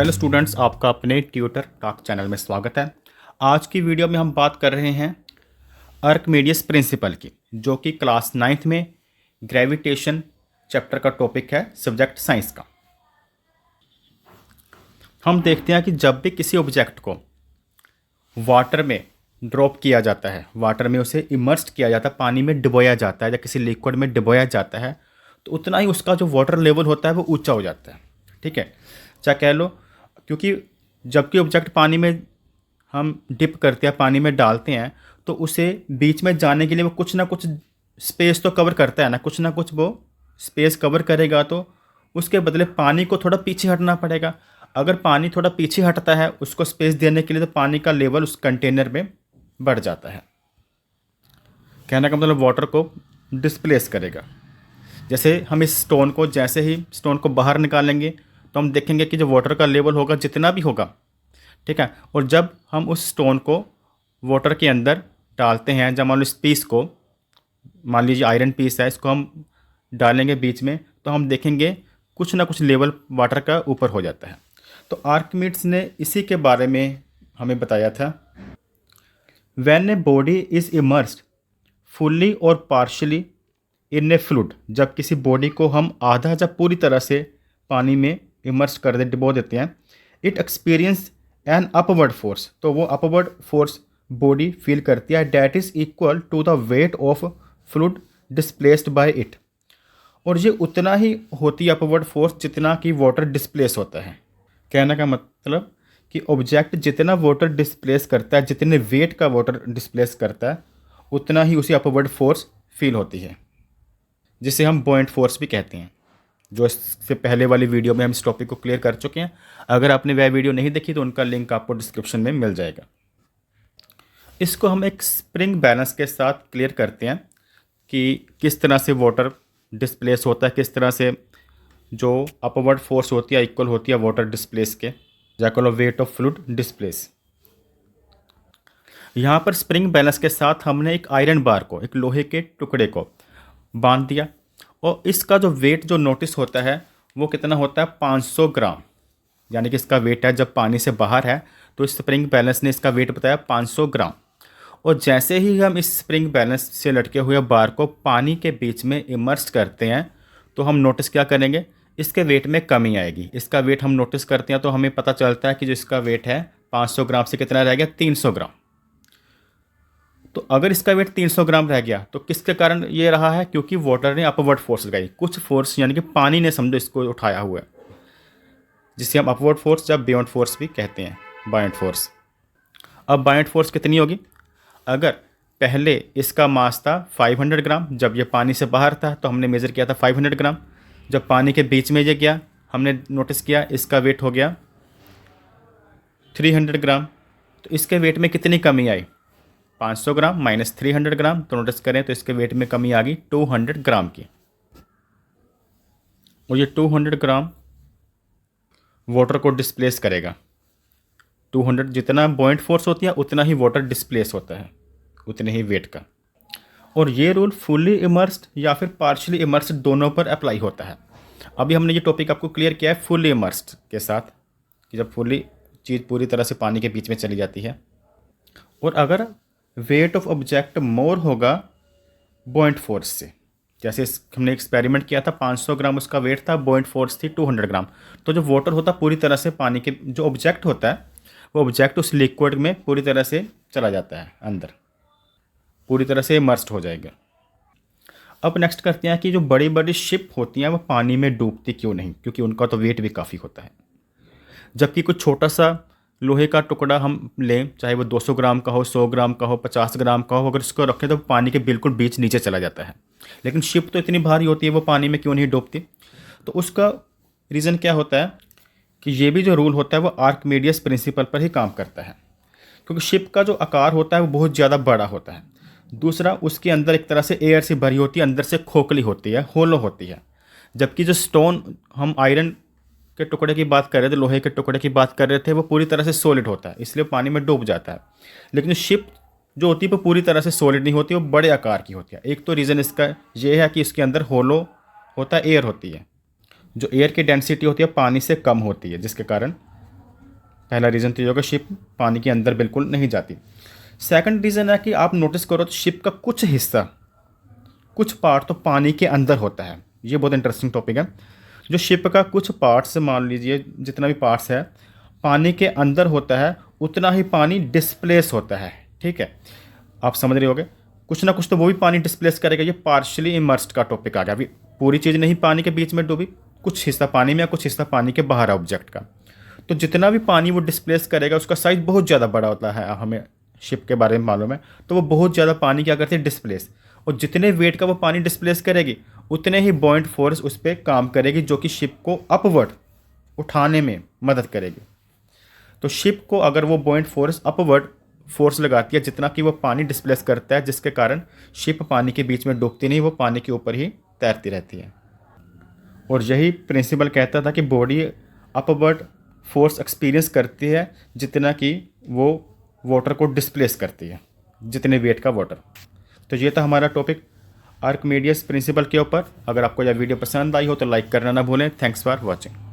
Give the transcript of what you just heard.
Hello students, आपका अपने tutor talk channel में स्वागत है। आज की वीडियो में हम बात कर रहे हैं आर्किमिडीज प्रिंसिपल की, जो कि क्लास 9th में ग्रेविटेशन चैप्टर का टॉपिक है, सब्जेक्ट साइंस का। हम देखते हैं कि जब भी किसी ऑब्जेक्ट को वाटर में ड्रॉप किया जाता है, वाटर में उसे इमर्स्ड किया जाता है, पानी में डुबोया जाता है या किसी लिक्विड में डुबोया जाता है, तो उतना ही उसका जो वाटर लेवल होता है वो ऊंचा हो जाता है। ठीक है, चाहे कह लो, क्योंकि जबकि ऑब्जेक्ट पानी में हम डिप करते हैं, पानी में डालते हैं, तो उसे बीच में जाने के लिए वो कुछ ना कुछ स्पेस तो कवर करता है ना कुछ वो स्पेस कवर करेगा, तो उसके बदले पानी को थोड़ा पीछे हटना पड़ेगा। अगर पानी थोड़ा पीछे हटता है उसको स्पेस देने के लिए, तो पानी का लेवल उस कंटेनर में बढ़ जाता है। कहने का मतलब वाटर को डिस्प्लेस करेगा। जैसे हम इस स्टोन को, जैसे ही स्टोन को बाहर निकालेंगे तो हम देखेंगे कि जो वाटर का लेवल होगा जितना भी होगा, ठीक है, और जब हम उस स्टोन को वाटर के अंदर डालते हैं, जब मान लो इस पीस को, मान लीजिए आयरन पीस है, इसको हम डालेंगे बीच में, तो हम देखेंगे कुछ ना कुछ लेवल वाटर का ऊपर हो जाता है। तो आर्किमिडीज ने इसी के बारे में हमें बताया था। When a body is immersed fully और पार्शली इन ए फ्लूइड, जब किसी बॉडी को हम आधा जब पूरी तरह से पानी में इमर्स कर दे, डुबो देते हैं, it experience an upward force, तो वो अपवर्ड फोर्स बॉडी फील करती है, that is equal to the weight of fluid displaced by it. और ये उतना ही होती है अपवर्ड फोर्स जितना कि वाटर डिस्प्लेस होता है। कहने का मतलब कि ऑब्जेक्ट जितना वाटर डिस्प्लेस करता है, जितने वेट का वाटर डिस्प्लेस करता है, उतना ही उसे अपवर्ड फोर्स फील होती है, जिसे हम बॉयंट फोर्स भी कहते हैं। जो इससे पहले वाली वीडियो में हम इस टॉपिक को क्लियर कर चुके हैं। अगर आपने वह वीडियो नहीं देखी तो उनका लिंक आपको डिस्क्रिप्शन में मिल जाएगा। इसको हम एक स्प्रिंग बैलेंस के साथ क्लियर करते हैं कि किस तरह से वाटर डिस्प्लेस होता है, किस तरह से जो अपवर्ड फोर्स होती है इक्वल होती है वाटर डिस्प्लेस के, जैको वेट ऑफ फ्लूइड डिस्प्लेस। यहाँ पर स्प्रिंग बैलेंस के साथ हमने एक आयरन बार को, एक लोहे के टुकड़े को बांध दिया, और इसका जो वेट जो नोटिस होता है वो कितना होता है, 500 ग्राम। यानी कि इसका वेट है, जब पानी से बाहर है तो स्प्रिंग बैलेंस ने इसका वेट बताया 500 ग्राम। और जैसे ही हम इस स्प्रिंग बैलेंस से लटके हुए बार को पानी के बीच में इमर्स करते हैं, तो हम नोटिस क्या करेंगे, इसके वेट में कमी आएगी। इसका वेट हम नोटिस करते हैं तो हमें पता चलता है कि जो इसका वेट है 500 ग्राम से कितना रह गया, 300 ग्राम। तो अगर इसका वेट 300 ग्राम रह गया तो किसके कारण ये रहा है, क्योंकि वाटर ने अपवर्ड फोर्स लगाई, कुछ फोर्स, यानी कि पानी ने समझो इसको उठाया हुआ है, जिसे हम अपवर्ड फोर्स या बियॉन्ड फोर्स भी कहते हैं, बायंट फोर्स। अब बायंट फोर्स कितनी होगी, अगर पहले इसका मास था 500 ग्राम, जब ये पानी से बाहर था तो हमने मेज़र किया था 500 ग्राम। जब पानी के बीच में ये गया, हमने नोटिस किया इसका वेट हो गया 300 ग्राम। तो इसके वेट में कितनी कमी आई, 500 ग्राम माइनस 300 ग्राम, तो नोटिस करें तो इसके वेट में कमी आ गई 200 ग्राम की। और ये 200 ग्राम वाटर को डिस्प्लेस करेगा। 200 जितना बॉयंट फोर्स होती है उतना ही वाटर डिस्प्लेस होता है, उतने ही वेट का। और ये रूल फुल्ली इमर्स्ड या फिर पार्शली इमर्स्ड दोनों पर अप्लाई होता है। अभी हमने ये टॉपिक आपको क्लियर किया है फुल्ली इमर्स्ड के साथ, कि जब फुल्ली चीज़ पूरी तरह से पानी के बीच में चली जाती है। और अगर वेट ऑफ ऑब्जेक्ट मोर होगा बॉयंट फोर्स से, जैसे हमने एक्सपेरिमेंट किया था 500 ग्राम उसका वेट था, बॉयंट फोर्स थी 200 ग्राम, तो जो वाटर होता पूरी तरह से पानी के, जो ऑब्जेक्ट होता है वो ऑब्जेक्ट उस लिक्विड में पूरी तरह से चला जाता है, अंदर पूरी तरह से इमर्स्ड हो जाएगा। अब नेक्स्ट करते हैं कि जो बड़ी बड़ी शिप होती हैं वो पानी में डूबती क्यों नहीं, क्योंकि उनका तो वेट भी काफ़ी होता है। जबकि कुछ छोटा सा लोहे का टुकड़ा हम लें, चाहे वो 200 ग्राम का हो, 100 ग्राम का हो, 50 ग्राम का हो, अगर इसको रखें तो पानी के बिल्कुल बीच नीचे चला जाता है। लेकिन शिप तो इतनी भारी होती है, वो पानी में क्यों नहीं डूबती। तो उसका रीज़न क्या होता है कि ये भी जो रूल होता है वो आर्किमिडीज प्रिंसिपल पर ही काम करता है, क्योंकि शिप का जो आकार होता है वो बहुत ज़्यादा बड़ा होता है। दूसरा, उसके अंदर एक तरह से एयर से भरी होती है, अंदर से खोखली होती है, होलो होती है। जबकि जो स्टोन हम आयरन के टुकड़े की बात कर रहे थे, लोहे के टुकड़े की बात कर रहे थे, वो पूरी तरह से सॉलिड होता है, इसलिए पानी में डूब जाता है। लेकिन शिप जो होती है वो पूरी तरह से सॉलिड नहीं होती, वो बड़े आकार की होती है। एक तो रीज़न इसका ये है कि इसके अंदर होलो होता है, एयर होती है, जो एयर की डेंसिटी होती है पानी से कम होती है, जिसके कारण पहला रीज़न तो ये होगा, शिप पानी के अंदर बिल्कुल नहीं जाती। सेकंड रीज़न है कि आप नोटिस करो तो शिप का कुछ हिस्सा, कुछ पार्ट तो पानी के अंदर होता है। ये बहुत इंटरेस्टिंग टॉपिक है। जो शिप का कुछ पार्ट्स, मान लीजिए जितना भी पार्ट्स है पानी के अंदर होता है, उतना ही पानी डिस्प्लेस होता है। ठीक है, आप समझ रहे होगे, कुछ ना कुछ तो वो भी पानी डिस्प्लेस करेगा। ये पार्शियली इमर्स्ड का टॉपिक आ गया। अभी पूरी चीज़ नहीं पानी के बीच में डूबी, कुछ हिस्सा पानी में, कुछ हिस्सा पानी के बाहर है ऑब्जेक्ट का। तो जितना भी पानी वो डिस्प्लेस करेगा उसका साइज बहुत ज़्यादा बड़ा होता है, हमें शिप के बारे में मालूम है। तो वो बहुत ज़्यादा पानी क्या करती है, डिस्प्लेस। और जितने वेट का वो पानी डिस्प्लेस करेगी उतने ही बॉइंट फोर्स उस पर काम करेगी, जो कि शिप को अपवर्ड उठाने में मदद करेगी। तो शिप को अगर वो बॉइंट फोर्स अपवर्ड फोर्स लगाती है जितना कि वो पानी डिस्प्लेस करता है, जिसके कारण शिप पानी के बीच में डूबती नहीं, वो पानी के ऊपर ही तैरती रहती है। और यही प्रिंसिपल कहता था कि बॉडी अपवर्ड फोर्स एक्सपीरियंस करती है जितना कि वो वाटर को डिस्प्लेस करती है, जितने वेट का वाटर। तो ये था हमारा टॉपिक आर्किमिडीज प्रिंसिपल के ऊपर। अगर आपको यह वीडियो पसंद आई हो तो लाइक करना ना भूलें। Thanks for watching.